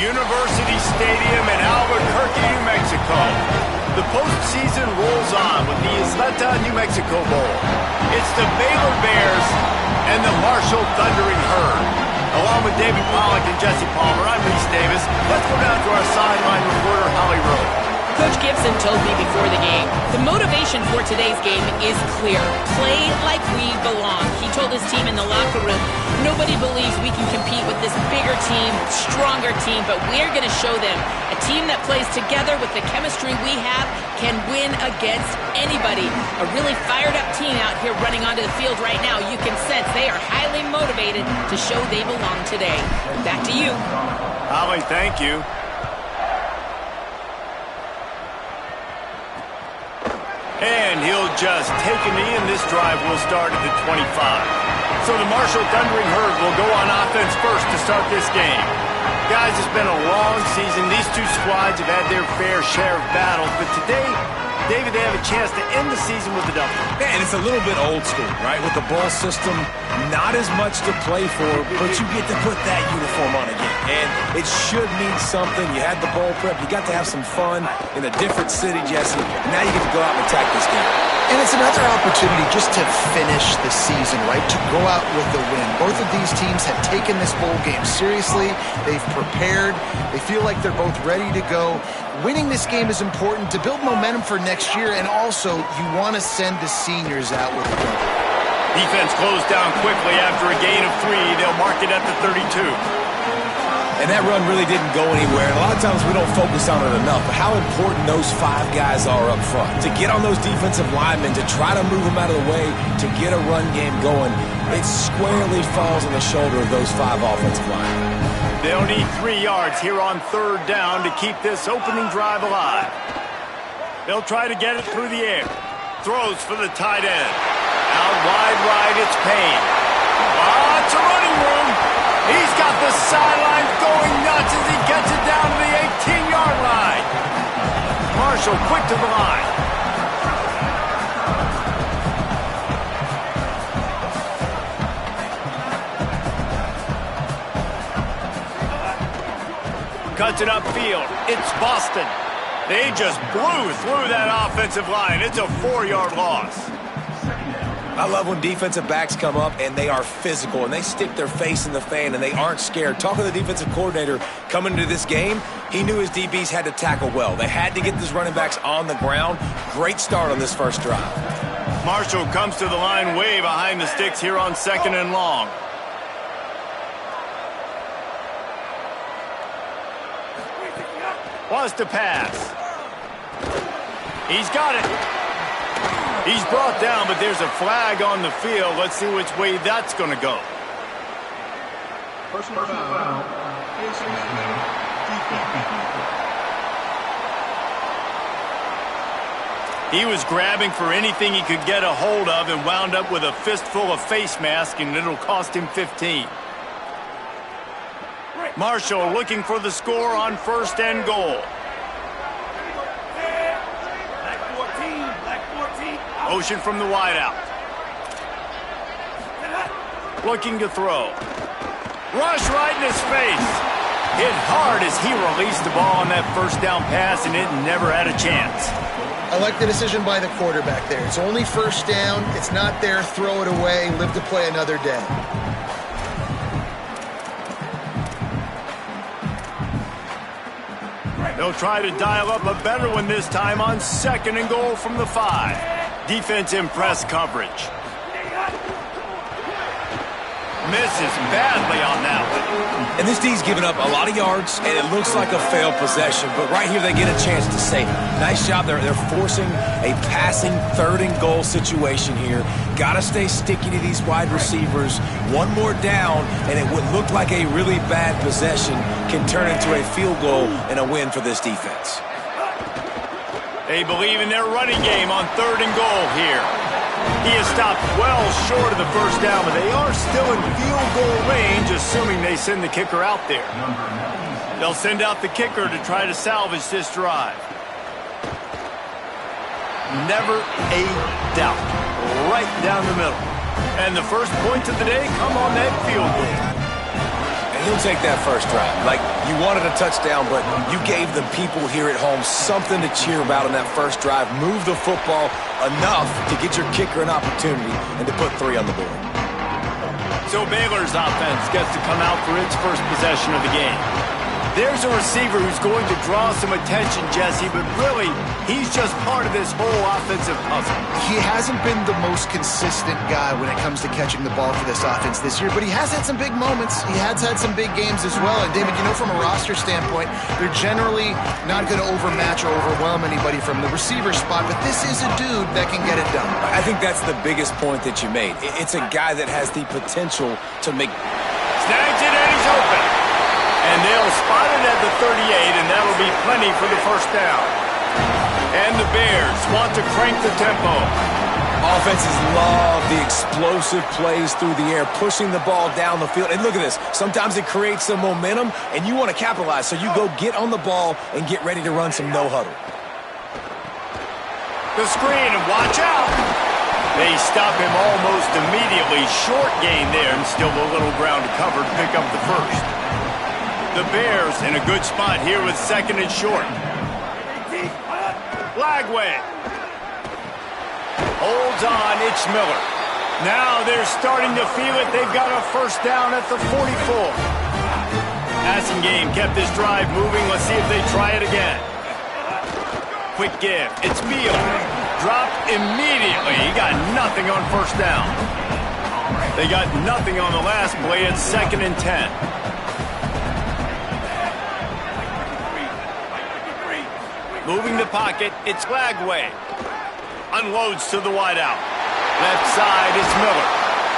University Stadium in Albuquerque, New Mexico. The postseason rolls on with the Isleta, New Mexico Bowl. It's the Baylor Bears and the Marshall Thundering Herd. Along with David Pollack and Jesse Palmer, I'm Reese Davis. Let's go down to our sideline reporter, Holly Rowe. Coach Gibson told me before the game, the motivation for today's game is clear. Play like we belong. He told his team in the locker room, nobody believes we can compete with this bigger team, stronger team, but we're going to show them a team that plays together with the chemistry we have can win against anybody. A really fired up team out here running onto the field right now. You can sense they are highly motivated to show they belong today. Back to you. Holly, thank you. And he'll just take a knee, and this drive will start at the 25. So the Marshall Thundering Herd will go on offense first to start this game. Guys, it's been a long season. These two squads have had their fair share of battles, but today, David, they have a chance to end the season with a W. Man, it's a little bit old school, right? With the bowl system, not as much to play for, but you get to put that uniform on again. And it should mean something. You had the bowl prep. You got to have some fun in a different city, Jesse. Now you get to go out and attack this game. And it's another opportunity just to finish the season, right? To go out with the win. Both of these teams have taken this bowl game seriously. They've prepared. They feel like they're both ready to go. Winning this game is important to build momentum for next year, and also you want to send the seniors out with a win. Defense closed down quickly after a gain of 3. They'll mark it at the 32. And that run really didn't go anywhere. And a lot of times we don't focus on it enough, but how important those 5 guys are up front. To get on those defensive linemen, to try to move them out of the way, to get a run game going, it squarely falls on the shoulder of those 5 offensive linemen. They'll need 3 yards here on 3rd down to keep this opening drive alive. They'll try to get it through the air. Throws for the tight end. Out wide right, it's Payne. Lots of running room. He's got the sideline going nuts as he gets it down to the 18-yard line. Marshall quick to the line. Cuts it upfield. It's Boston. They just blew through that offensive line. It's a 4-yard loss. I love when defensive backs come up and they are physical and they stick their face in the fan and they aren't scared. Talking to the defensive coordinator coming into this game, he knew his DBs had to tackle well. They had to get these running backs on the ground. Great start on this first drive. Marshall comes to the line way behind the sticks here on 2nd and long. Wants to pass. He's got it. He's brought down, but there's a flag on the field. Let's see which way that's going to go. Personal foul. He was grabbing for anything he could get a hold of and wound up with a fistful of face mask, and it'll cost him 15. Marshall looking for the score on 1st and goal. Motion from the wideout. Looking to throw. Rush right in his face. Hit hard as he released the ball on that 1st down pass, and it never had a chance. I like the decision by the quarterback there. It's only 1st down. It's not there. Throw it away. Live to play another day. They'll try to dial up a better one this time on 2nd and goal from the 5. Defense in press coverage. Misses badly on that one. And this D's given up a lot of yards, and it looks like a failed possession. But right here, they get a chance to save it. Nice job. They're forcing a passing 3rd and goal situation here. Got to stay sticky to these wide receivers. One more down, and it would look like a really bad possession can turn into a field goal and a win for this defense. They believe in their running game on 3rd and goal here. He has stopped well short of the 1st down, but they are still in field goal range, assuming they send the kicker out there. They'll send out the kicker to try to salvage this drive. Never a doubt. Right down the middle. And the first points of the day come on that field goal. And he'll take that first drive. Like, you wanted a touchdown, but you gave the people here at home something to cheer about in that first drive. Move the football enough to get your kicker an opportunity and to put 3 on the board. So Baylor's offense gets to come out for its first possession of the game. There's a receiver who's going to draw some attention, Jesse, but really, he's just part of this whole offensive puzzle. He hasn't been the most consistent guy when it comes to catching the ball for this offense this year, but he has had some big moments. He has had some big games as well. And, David, you know, from a roster standpoint, they're generally not going to overmatch or overwhelm anybody from the receiver spot, but this is a dude that can get it done. I think that's the biggest point that you made. It's a guy that has the potential to make... Snags it, and he's open. And they'll spot it at the 38, and that'll be plenty for the first down. And the Bears want to crank the tempo. Offenses love the explosive plays through the air, pushing the ball down the field. And look at this. Sometimes it creates some momentum, and you want to capitalize. So you go get on the ball and get ready to run some no-huddle. The screen, and watch out. They stop him almost immediately. Short gain there, and still a little ground to cover to pick up the first. The Bears in a good spot here with 2nd and short. Lagway. Holds on, it's Miller. Now they're starting to feel it. They've got a first down at the 44. Passing game kept this drive moving. Let's see if they try it again. Quick give. It's Beal. Dropped immediately. He got nothing on first down. They got nothing on the last play. It's 2nd and 10. Moving the pocket, it's Lagway. Unloads to the wideout. Left side is Miller.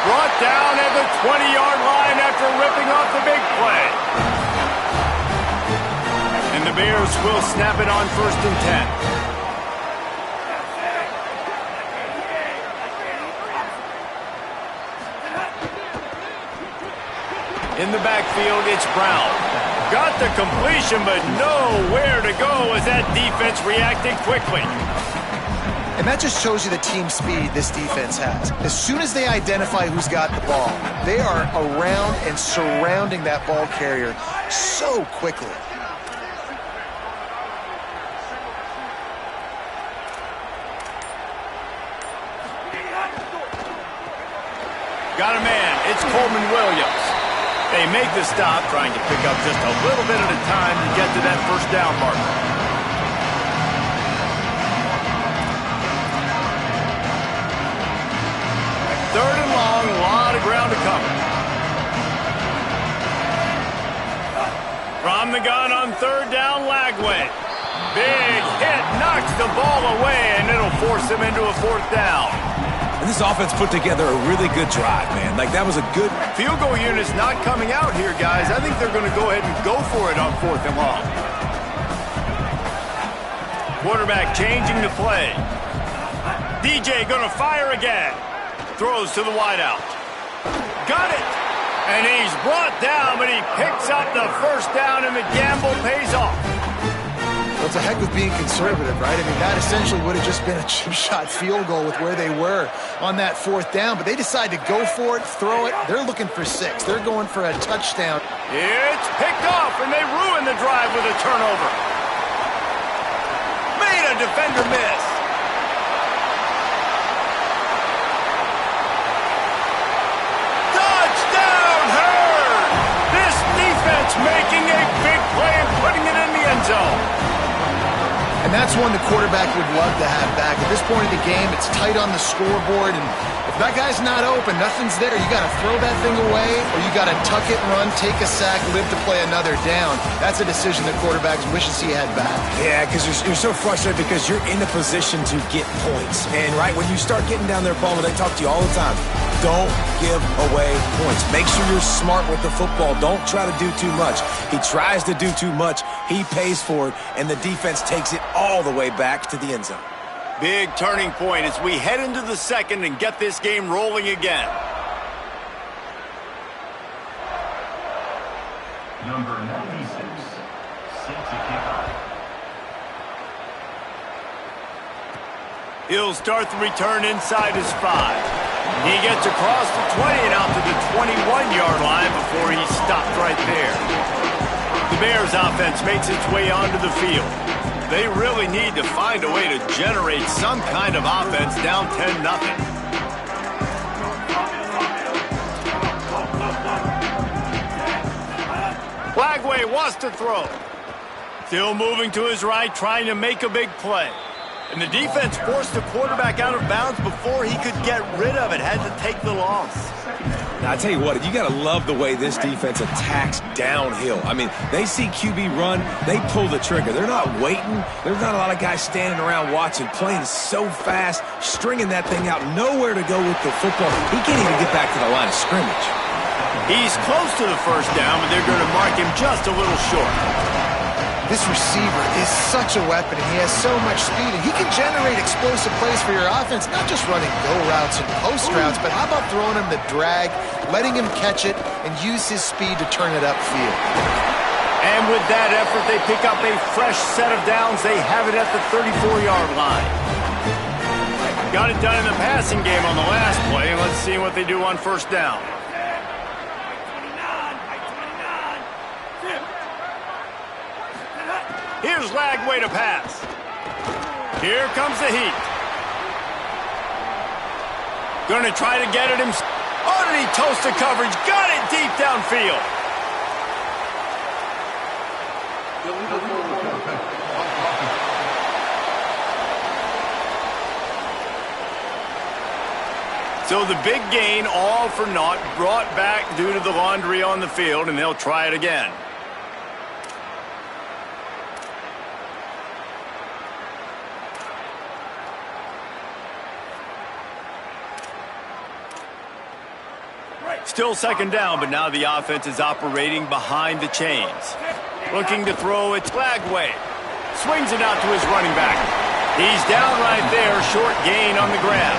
Brought down at the 20-yard line after ripping off the big play. And the Bears will snap it on 1st and 10. In the backfield, it's Brown. Got the completion, but nowhere to go as that defense reacted quickly. And that just shows you the team speed this defense has. As soon as they identify who's got the ball, they are around and surrounding that ball carrier so quickly. Got a man. It's Coleman Williams. They make the stop, trying to pick up just a little bit at a time to get to that first down marker. Third and long, a lot of ground to cover. From the gun on 3rd down, Lagway. Big hit, knocks the ball away, and it'll force him into a 4th down. And this offense put together a really good drive, man. Like, that was a good... Field goal unit's not coming out here, guys. I think they're going to go ahead and go for it on 4th and long. Quarterback changing the play. DJ going to fire again. Throws to the wideout. Got it! And he's brought down, but he picks up the first down, and the gamble pays off. Well, it's a heck of being conservative, right? I mean, that essentially would have just been a chip shot field goal with where they were on that 4th down, but they decide to go for it, throw it. They're looking for 6. They're going for a touchdown. It's picked off, and they ruin the drive with a turnover. Made a defender miss. Touchdown, Hurd! This defense making a big play and putting it in the end zone. And that's one the quarterback would love to have back. At this point of the game, it's tight on the scoreboard, and if that guy's not open, nothing's there. You got to throw that thing away, or you got to tuck it, run, take a sack, live to play another down. That's a decision the quarterback wishes he had back. Yeah, because you're so frustrated because you're in a position to get points. And, right, when you start getting down there, Palmer, they talk to you all the time. Don't give away points. Make sure you're smart with the football. Don't try to do too much. He tries to do too much. He pays for it, and the defense takes it all the way back to the end zone. Big turning point as we head into the 2nd and get this game rolling again. Number 96, set to kick off. He'll start the return inside his 5. He gets across the 20 and out to the 21-yard line before he's stopped right there. The Bears offense makes its way onto the field. They really need to find a way to generate some kind of offense down 10-0. Flagway wants to throw. Still moving to his right, trying to make a big play. And the defense forced the quarterback out of bounds before he could get rid of it. Had to take the loss. Now, I tell you what, you got to love the way this defense attacks downhill. I mean, they see QB run, they pull the trigger. They're not waiting. There's not a lot of guys standing around watching, playing so fast, stringing that thing out, nowhere to go with the football. He can't even get back to the line of scrimmage. He's close to the first down, but they're going to mark him just a little short. This receiver is such a weapon, and he has so much speed, and he can generate explosive plays for your offense, not just running go routes and post routes, but how about throwing him the drag, letting him catch it, and use his speed to turn it upfield. And with that effort, they pick up a fresh set of downs. They have it at the 34-yard line. Got it done in the passing game on the last play, and let's see what they do on first down. Here's Lagway to pass. Here comes the heat. Going to try to get it himself. Oh, did he toast the coverage? Got it deep downfield. So the big gain, all for naught, brought back due to the laundry on the field, and they'll try it again. Still second down, but now the offense is operating behind the chains. Looking to throw, it's Lagway. Swings it out to his running back. He's down right there, short gain on the grab.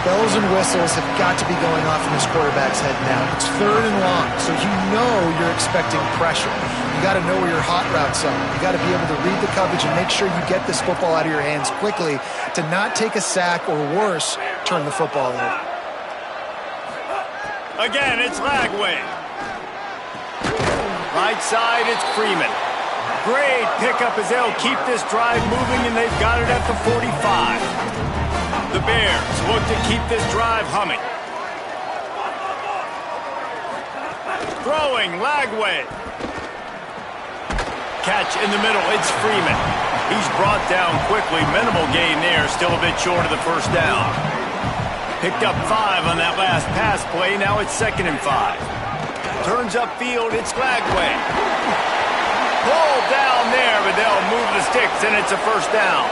Bells and whistles have got to be going off in this quarterback's head now. It's third and long, so you know you're expecting pressure. You got to know where your hot routes are. You got to be able to read the coverage and make sure you get this football out of your hands quickly to not take a sack or worse, turn the football over. Again, it's Lagway. Right side, it's Freeman. Great pickup as they'll keep this drive moving, and they've got it at the 45. The Bears look to keep this drive humming. Throwing, Lagway. Catch in the middle, it's Freeman. He's brought down quickly. Minimal gain there, still a bit short of the first down. Picked up 5 on that last pass play. Now it's 2nd and 5. Turns upfield. It's Lagway. Pulled down there, but they'll move the sticks, and it's a first down.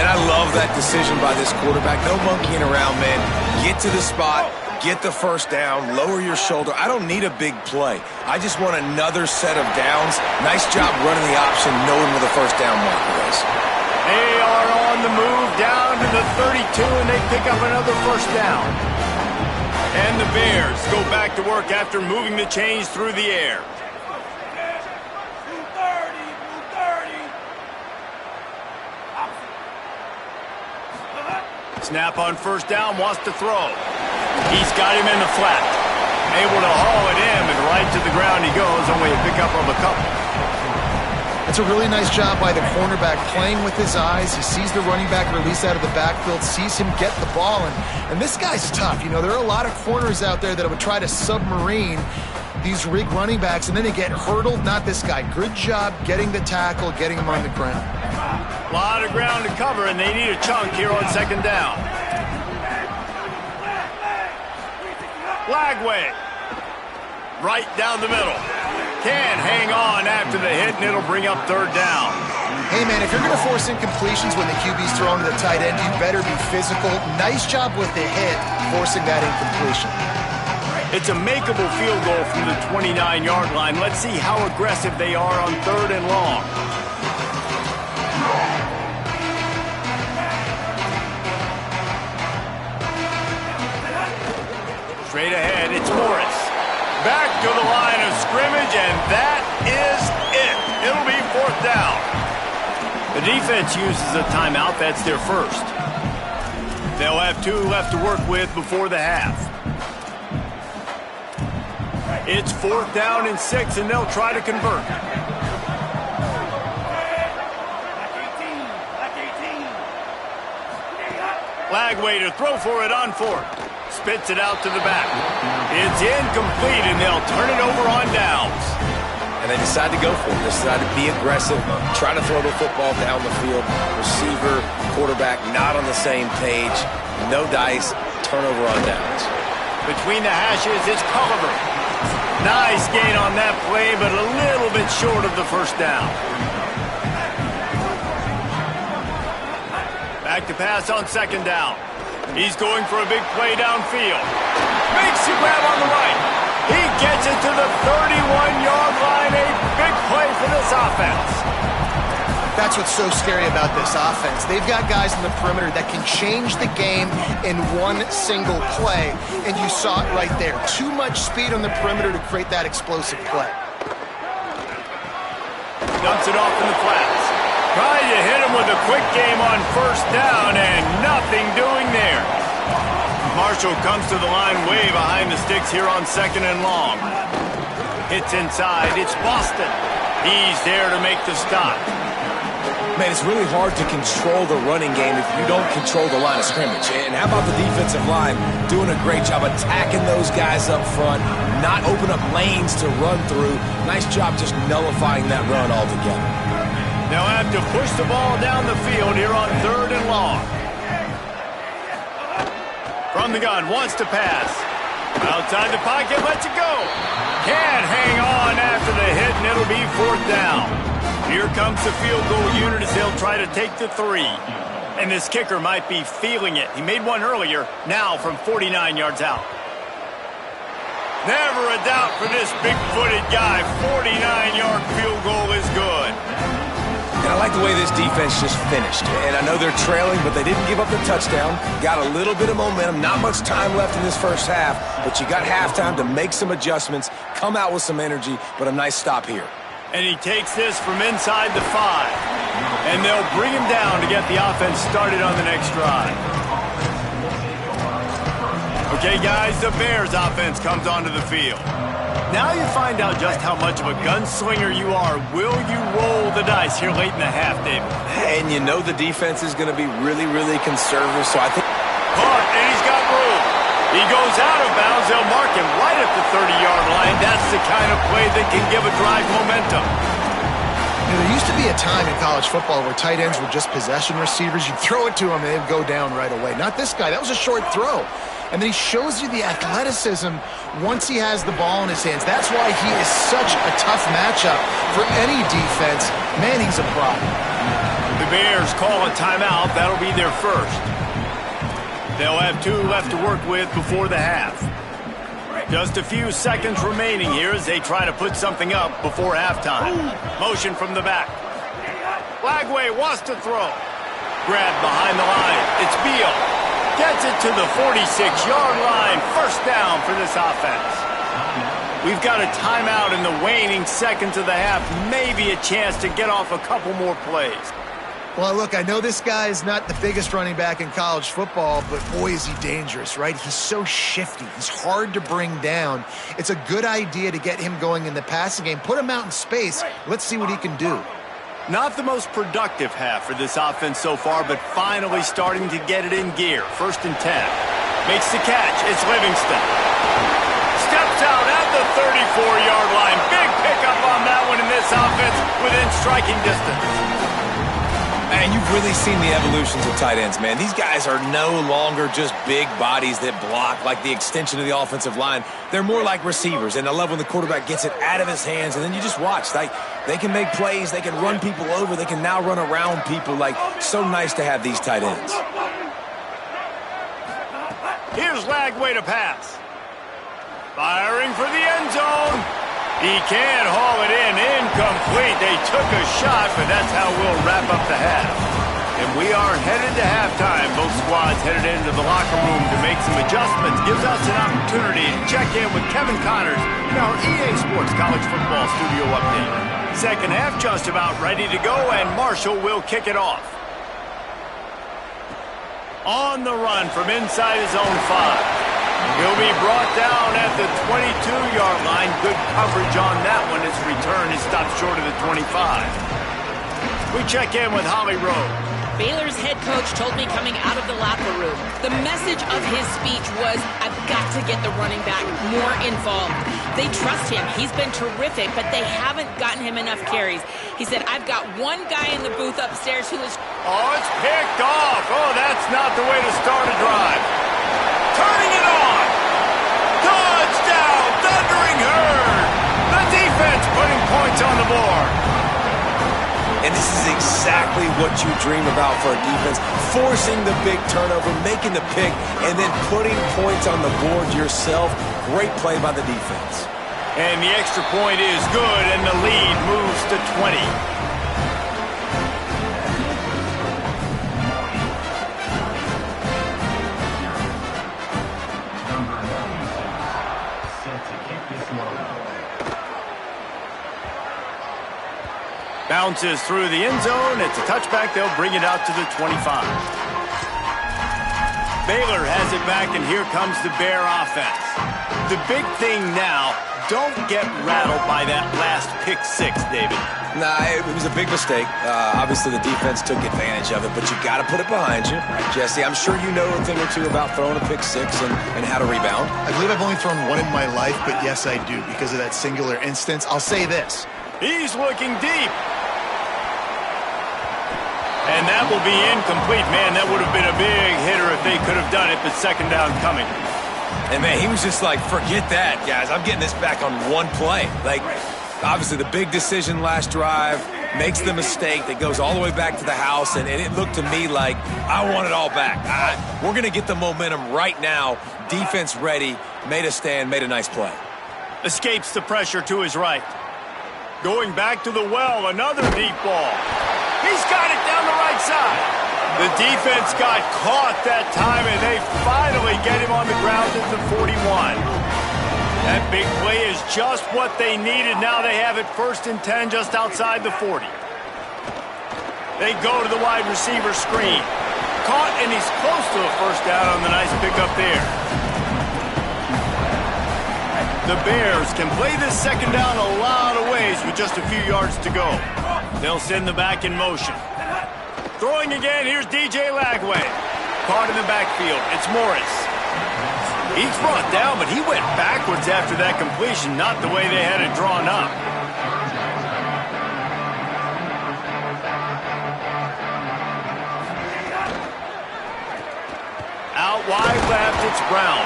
And I love that decision by this quarterback. No monkeying around, man. Get to the spot. Get the first down. Lower your shoulder. I don't need a big play. I just want another set of downs. Nice job running the option, knowing where the first down marker is. They are on the move down to the 32, and they pick up another first down. And the Bears go back to work after moving the chains through the air. Snap on first down, wants to throw. He's got him in the flat. Able to haul it in, and right to the ground he goes, only a pickup of a couple. It's a really nice job by the cornerback playing with his eyes. He sees the running back release out of the backfield, sees him get the ball, and this guy's tough. You know, there are a lot of corners out there that would try to submarine these rig running backs, and then they get hurdled. Not this guy. Good job getting the tackle, getting him on the ground. A lot of ground to cover, and they need a chunk here on second down. Lagway. Right down the middle. Can hang on after the hit, and it'll bring up third down. Hey, man, if you're going to force incompletions when the QB's throwing to the tight end, you better be physical. Nice job with the hit, forcing that incompletion. It's a makeable field goal from the 29-yard line. Let's see how aggressive they are on third and long. Straight ahead, it's Morris. Back to the line of scrimmage, and that is it. It'll be fourth down. The defense uses a timeout. That's their first. They'll have 2 left to work with before the half. It's 4th down and 6, and they'll try to convert. Lagway to throw for it on 4th. Spits it out to the back. It's incomplete, and they'll turn it over on downs. And they decide to go for it. They decide to be aggressive, try to throw the football down the field. Receiver, quarterback, not on the same page. No dice, turnover on downs. Between the hashes, it's Culliver. Nice gain on that play, but a little bit short of the first down. Back to pass on 2nd down. He's going for a big play downfield. Makes the grab on the right. He gets it to the 31-yard line. A big play for this offense. That's what's so scary about this offense. They've got guys in the perimeter that can change the game in one single play, and you saw it right there. Too much speed on the perimeter to create that explosive play. Dumps it off in the flats. Trying to hit him with a quick game on 1st down, and nothing doing there. Marshall comes to the line way behind the sticks here on 2nd and long. Hits inside. It's Boston. He's there to make the stop. Man, it's really hard to control the running game if you don't control the line of scrimmage. And how about the defensive line doing a great job attacking those guys up front, not open up lanes to run through. Nice job just nullifying that run altogether. They'll have to push the ball down the field here on 3rd and long. From the gun, wants to pass. Outside the pocket, lets it go. Can't hang on after the hit, and it'll be 4th down. Here comes the field goal unit as they'll try to take the 3. And this kicker might be feeling it. He made one earlier, now from 49 yards out. Never a doubt for this big-footed guy. 49-yard field goal is good. And I like the way this defense just finished. And I know they're trailing, but they didn't give up the touchdown. Got a little bit of momentum. Not much time left in this first half, but you got halftime to make some adjustments, come out with some energy, but a nice stop here. And he takes this from inside the 5. And they'll bring him down to get the offense started on the next drive. Okay, guys, the Bears offense comes onto the field. Now you find out just how much of a gunslinger you are. Will you roll the dice here late in the half, David? And you know the defense is going to be really, really conservative, so I think... Caught, and he's got room. He goes out of bounds. They'll mark him right at the 30-yard line. That's the kind of play that can give a drive momentum. You know, there used to be a time in college football where tight ends were just possession receivers. You'd throw it to them, and they'd go down right away. Not this guy. That was a short throw. And then he shows you the athleticism once he has the ball in his hands. That's why he is such a tough matchup for any defense. Man, he's a problem. The Bears call a timeout. That'll be their first. They'll have 2 left to work with before the half. Just a few seconds remaining here as they try to put something up before halftime. Motion from the back. Lagway wants to throw. Grab behind the line. It's Beal. Gets it to the 46-yard line. 1st down for this offense. We've got a timeout in the waning seconds of the half. Maybe a chance to get off a couple more plays. Well, look, I know this guy is not the biggest running back in college football, but boy, is he dangerous, right? He's so shifty. He's hard to bring down. It's a good idea to get him going in the passing game. Put him out in space. Let's see what he can do. Not the most productive half for this offense so far, but finally starting to get it in gear. 1st and 10. Makes the catch. It's Livingston. Steps out at the 34-yard line. Big pickup on that one in this offense within striking distance. Man, you've really seen the evolutions of tight ends, man. These guys are no longer just big bodies that block like the extension of the offensive line. They're more like receivers, and I love when the quarterback gets it out of his hands, and then you just watch. Like, they can make plays, they can run people over, they can now run around people. Like, so nice to have these tight ends. Here's Lagway to pass. Firing for the end zone. He can't haul it in. Incomplete. They took a shot, but that's how we'll wrap up the half. And we are headed to halftime. Both squads headed into the locker room to make some adjustments. Gives us an opportunity to check in with Kevin Connors in our EA Sports College Football Studio update. Second half just about ready to go, and Marshall will kick it off. On the run from inside his own 5. He'll be brought down at the 22-yard line. Good coverage on that one. His return is stopped short of the 25. We check in with Holly Rowe. Baylor's head coach told me coming out of the locker room, the message of his speech was, I've got to get the running back more involved. They trust him. He's been terrific, but they haven't gotten him enough carries. He said, I've got one guy in the booth upstairs who is... Oh, it's picked off. Oh, that's not the way to start a drive. Turning it on. Touchdown, Thundering Herd. The defense putting points on the board. And this is exactly what you dream about for a defense. Forcing the big turnover, making the pick, and then putting points on the board yourself. Great play by the defense. And the extra point is good, and the lead moves to 20. Bounces through the end zone. It's a touchback. They'll bring it out to the 25. Baylor has it back, and here comes the Bear offense. The big thing now, don't get rattled by that last pick 6, David. Nah, it was a big mistake. Obviously, the defense took advantage of it, but you got to put it behind you. Jesse, I'm sure you know a thing or two about throwing a pick 6 and how to rebound. I believe I've only thrown one in my life, but yes, I do. Because of that singular instance, I'll say this. He's looking deep. And that will be incomplete. Man, that would have been a big hitter if they could have done it, but second down coming. And, man, he was just like, forget that, guys. I'm getting this back on one play. Like, obviously, the big decision last drive, makes the mistake that goes all the way back to the house, and it looked to me like I want it all back. We're going to get the momentum right now. Defense ready, made a stand, made a nice play. Escapes the pressure to his right. Going back to the well, another deep ball. He's got it down the right side. The defense got caught that time, and they finally get him on the ground at the 41. That big play is just what they needed. Now they have it 1st and 10 just outside the 40. They go to the wide receiver screen. Caught, and he's close to a first down on the nice pickup there. The Bears can play this second down a lot of ways with just a few yards to go. They'll send the back in motion. Throwing again, here's DJ Lagway. Caught in the backfield, it's Morris. He's brought down, but he went backwards after that completion, not the way they had it drawn up. Out wide left, it's Brown.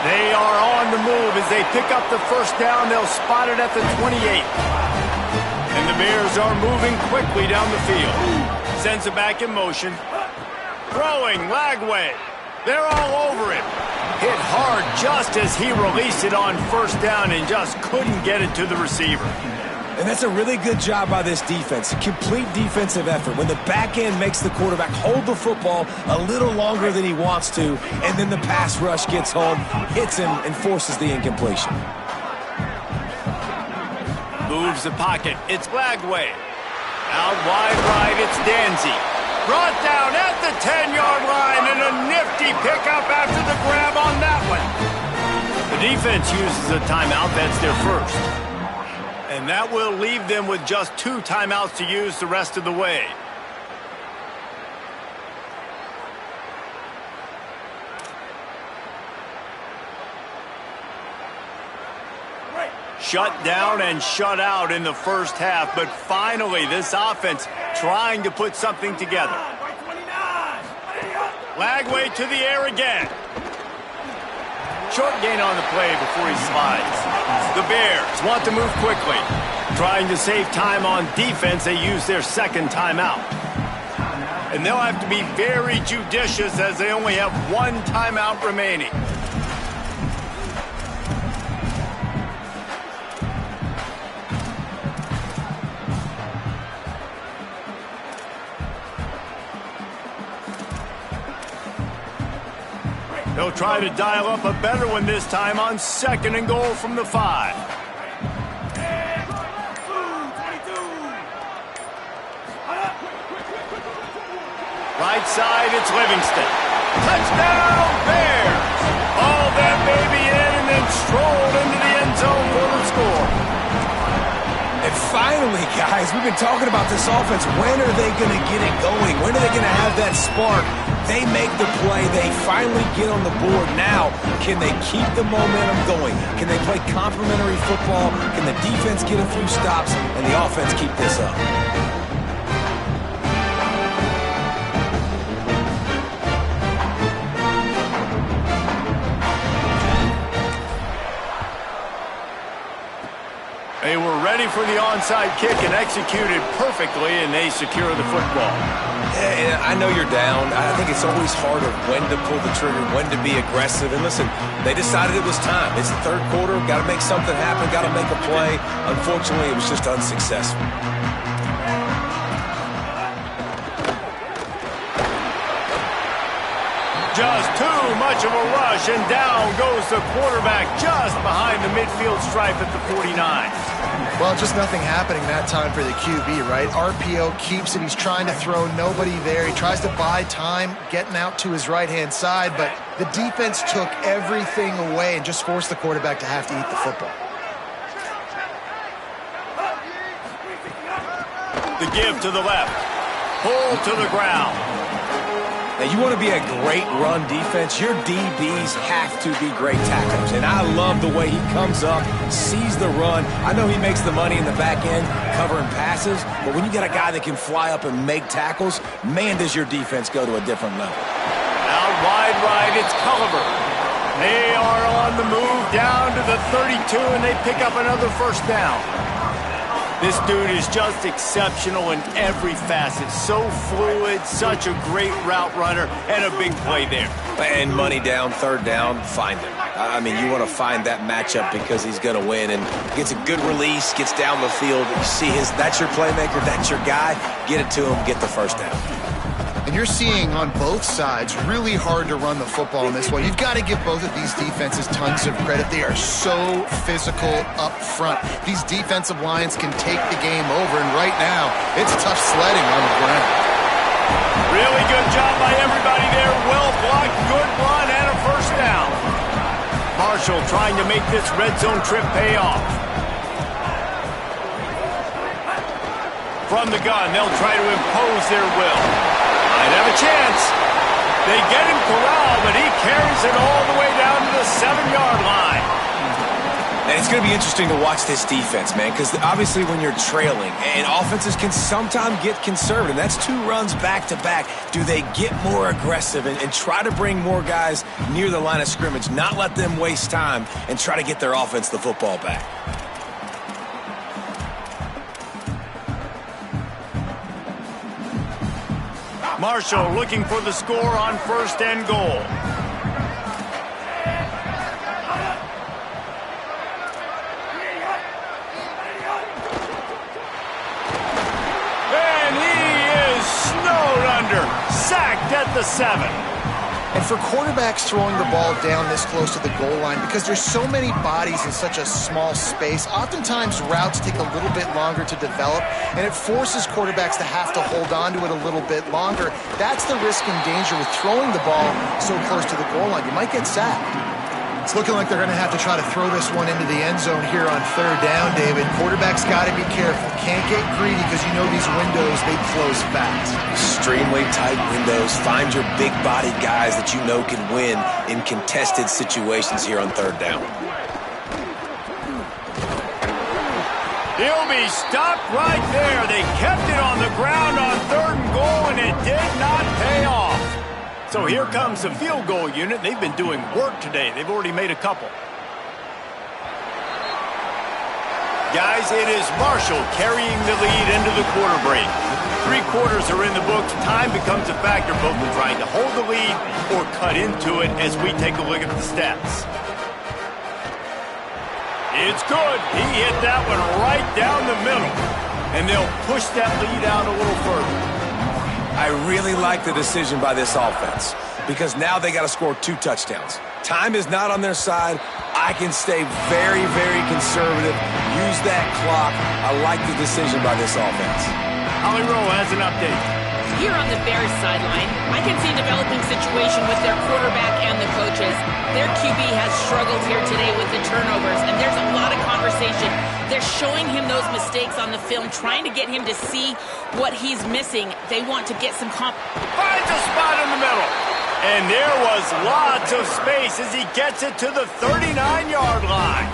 They are on the move as they pick up the first down. They'll spot it at the 28. And the Bears are moving quickly down the field. Sends it back in motion. Throwing, Lagway. They're all over him. Hit hard just as he released it on first down and just couldn't get it to the receiver. And that's a really good job by this defense. Complete defensive effort. When the back end makes the quarterback hold the football a little longer than he wants to, and then the pass rush gets home, hits him, and forces the incompletion. Moves the pocket. It's Lagway. Out wide right, it's Danzy. Brought down at the 10-yard line, and a nifty pickup after the grab on that one. The defense uses a timeout. That's their first. And that will leave them with just 2 timeouts to use the rest of the way. Shut down and shut out in the first half, but finally this offense trying to put something together. Lagway to the air again. Short gain on the play before he slides. The Bears want to move quickly. Trying to save time on defense, they use their second timeout. And they'll have to be very judicious as they only have 1 timeout remaining. They'll try to dial up a better one this time on 2nd and goal from the 5. Right side, it's Livingston. Touchdown, Bears! Hauled that baby in and then strolled into the end zone for the score. And finally, guys, we've been talking about this offense. When are they going to get it going? When are they going to have that spark? They make the play. They finally get on the board. Now, can they keep the momentum going? Can they play complementary football? Can the defense get a few stops and the offense keep this up? They were ready for the onside kick and executed perfectly, and they secure the football. Yeah, I know you're down. I think it's always harder when to pull the trigger, when to be aggressive. And listen, they decided it was time. It's the third quarter. Got to make something happen. Got to make a play. Unfortunately, it was just unsuccessful. Just too much of a rush, and down goes the quarterback just behind the midfield stripe at the 49. Well, just nothing happening that time for the QB, right? RPO keeps it. He's trying to throw, nobody there. He tries to buy time, getting out to his right-hand side, but the defense took everything away and just forced the quarterback to have to eat the football. The give to the left. Pull to the ground. Now, you want to be a great run defense, your DBs have to be great tacklers. And I love the way he comes up, sees the run. I know he makes the money in the back end covering passes, but when you got a guy that can fly up and make tackles, man, does your defense go to a different level. Out wide right, it's Culliver. They are on the move down to the 32, and they pick up another first down. This dude is just exceptional in every facet. So fluid, such a great route runner, and a big play there. And money down, third down, find him. I mean, you want to find that matchup because he's going to win and gets a good release, gets down the field. You see that's your playmaker, that's your guy. Get it to him, get the first down. And you're seeing on both sides really hard to run the football in this one. You've got to give both of these defenses tons of credit. They are so physical up front. These defensive lines can take the game over, and right now, it's tough sledding on the ground. Really good job by everybody there. Well blocked, good run, and a first down. Marshall trying to make this red zone trip pay off. From the gun, they'll try to impose their will. Might have a chance. They get him corralled, but he carries it all the way down to the 7-yard line. And it's going to be interesting to watch this defense, man, because obviously when you're trailing, and offenses can sometimes get conservative. That's 2 runs back-to-back. Do they get more aggressive and try to bring more guys near the line of scrimmage, not let them waste time, and try to get their offense the football back? Marshall looking for the score on first and goal. And he is snowed under, sacked at the 7. And for quarterbacks throwing the ball down this close to the goal line, because there's so many bodies in such a small space, oftentimes routes take a little bit longer to develop, and it forces quarterbacks to have to hold on to it a little bit longer. That's the risk and danger with throwing the ball so close to the goal line. You might get sacked. It's looking like they're going to have to try to throw this one into the end zone here on third down, David. Quarterback's got to be careful. Can't get greedy because you know these windows, they close fast. Extremely tight windows. Find your big-bodied guys that you know can win in contested situations here on third down. He'll be stopped right there. They kept it on the ground on third and goal, and it did not pay off. So here comes the field goal unit. They've been doing work today. They've already made a couple. Guys, it is Marshall carrying the lead into the quarter break. 3 quarters are in the books. Time becomes a factor both in trying to hold the lead or cut into it as we take a look at the stats. It's good. He hit that one right down the middle. And they'll push that lead out a little further. I really like the decision by this offense because now they got to score 2 touchdowns. Time is not on their side. I can stay very, very conservative, use that clock. I like the decision by this offense. Holly Rowe has an update. Here on the Bears sideline, I can see a developing situation with their quarterback and the coaches. Their QB has struggled here today with the turnovers, and there's a lot of conversation. They're showing him those mistakes on the film, trying to get him to see what he's missing. They want to get some Finds a spot in the middle. And there was lots of space as he gets it to the 39-yard line.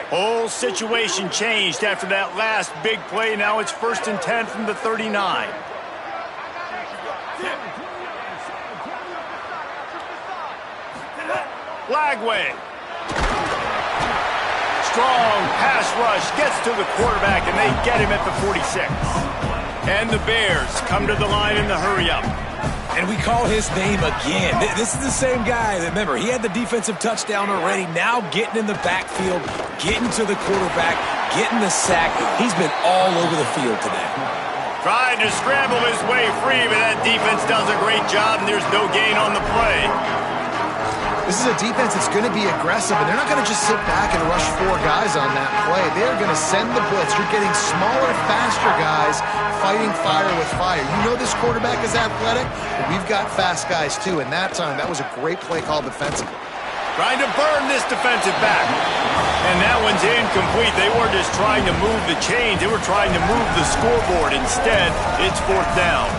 Whole situation changed after that last big play. Now it's 1st and 10 from the 39. Lagway. Strong pass rush gets to the quarterback, and they get him at the 46. And the Bears come to the line in the hurry-up. And we call his name again. This is the same guy. Remember, he had the defensive touchdown already. Now getting in the backfield, getting to the quarterback, getting the sack. He's been all over the field today. Trying to scramble his way free, but that defense does a great job, and there's no gain on the play. This is a defense that's going to be aggressive, and they're not going to just sit back and rush 4 guys on that play. They're going to send the blitz. You're getting smaller, faster guys fighting fire with fire. You know this quarterback is athletic, but we've got fast guys too, and that time, that was a great play call defensively. Trying to burn this defensive back. And that one's incomplete. They weren't just trying to move the chains. They were trying to move the scoreboard. Instead, it's 4th down.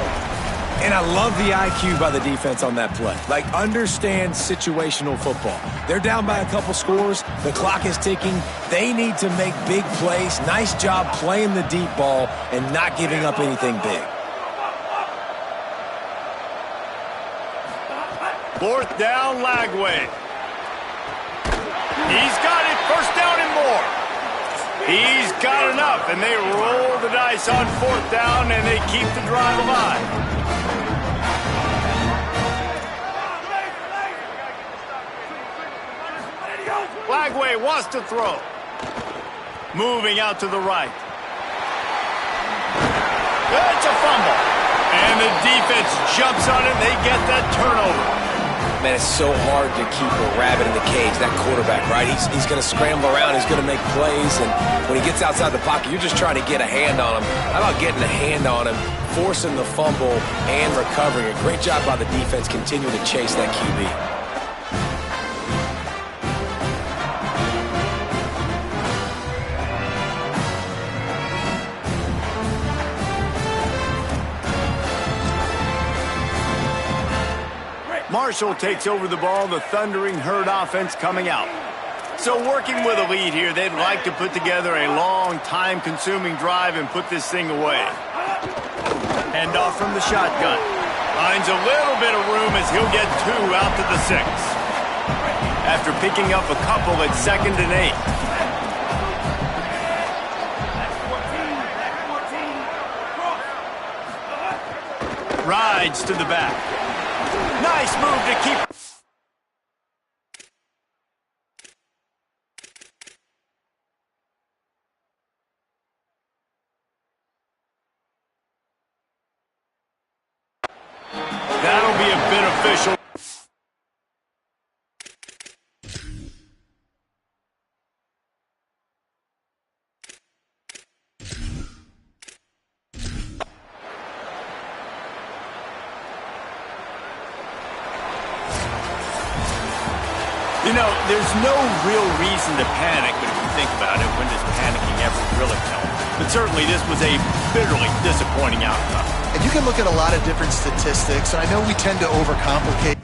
And I love the IQ by the defense on that play. Like, understand situational football. They're down by a couple scores. The clock is ticking. They need to make big plays. Nice job playing the deep ball and not giving up anything big. 4th down, Lagway. He's got it. 1st down and more. He's got enough, and they roll the dice on 4th down, and they keep the drive alive. Lagway wants to throw. Moving out to the right. It's a fumble. And the defense jumps on it. They get that turnover. Man, it's so hard to keep a rabbit in the cage, that quarterback, right? He's going to scramble around. He's going to make plays. And when he gets outside the pocket, you're just trying to get a hand on him. How about getting a hand on him, forcing the fumble, and recovering? A great job by the defense continuing to chase that QB. Marshall takes over the ball, the Thundering Herd offense coming out. So working with a lead here, they'd like to put together a long, time-consuming drive and put this thing away. Hand off from the shotgun. Finds a little bit of room as he'll get 2 out to the 6. After picking up a couple at 2nd and 8. Rides to the back. Nice move to keep. That'll be a beneficial. You know, there's no real reason to panic, but if you think about it, when does panicking ever really help? But certainly this was a bitterly disappointing outcome. And you can look at a lot of different statistics, and I know we tend to overcomplicate.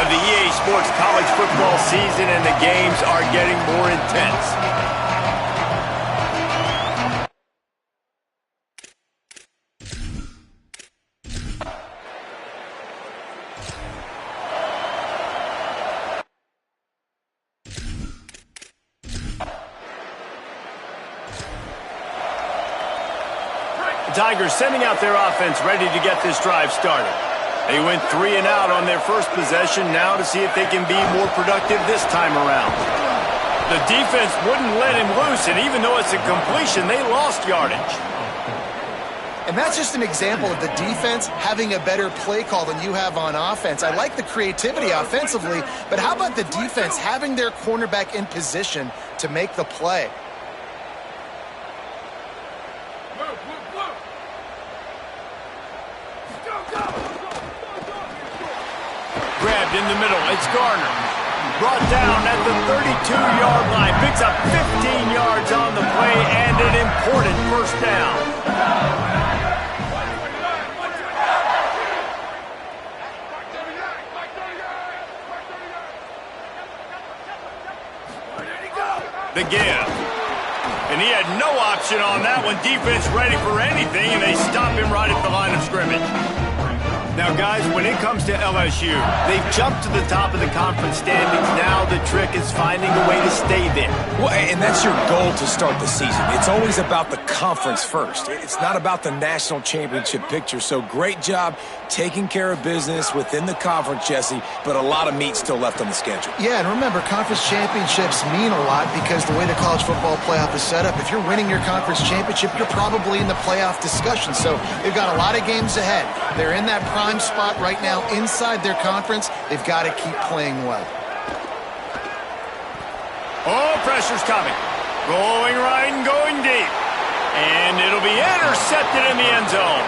of the EA Sports college football season, and the games are getting more intense. The Tigers sending out their offense ready to get this drive started. They went 3 and out on their first possession, now to see if they can be more productive this time around. The defense wouldn't let him loose, and even though it's a completion, they lost yardage. And that's just an example of the defense having a better play call than you have on offense. I like the creativity offensively, but how about the defense having their cornerback in position to make the play? Grabbed in the middle, it's Garner. Brought down at the 32-yard line. Picks up 15 yards on the play and an important first down. The give. And he had no option on that one. Defense ready for anything, and they stop him right at the line of scrimmage. Now, guys, when it comes to LSU, they've jumped to the top of the conference standings. Now the trick is finding a way to stay there. Well, and that's your goal to start the season. It's always about the conference first. It's not about the national championship picture. So great job taking care of business within the conference, Jesse, but a lot of meat still left on the schedule. Yeah, and remember, conference championships mean a lot because the way the college football playoff is set up, if you're winning your conference championship, you're probably in the playoff discussion. So they've got a lot of games ahead. They're in that prime spot right now inside their conference. They've got to keep playing well. Oh, pressure's coming. Going right and going deep. And it'll be intercepted in the end zone.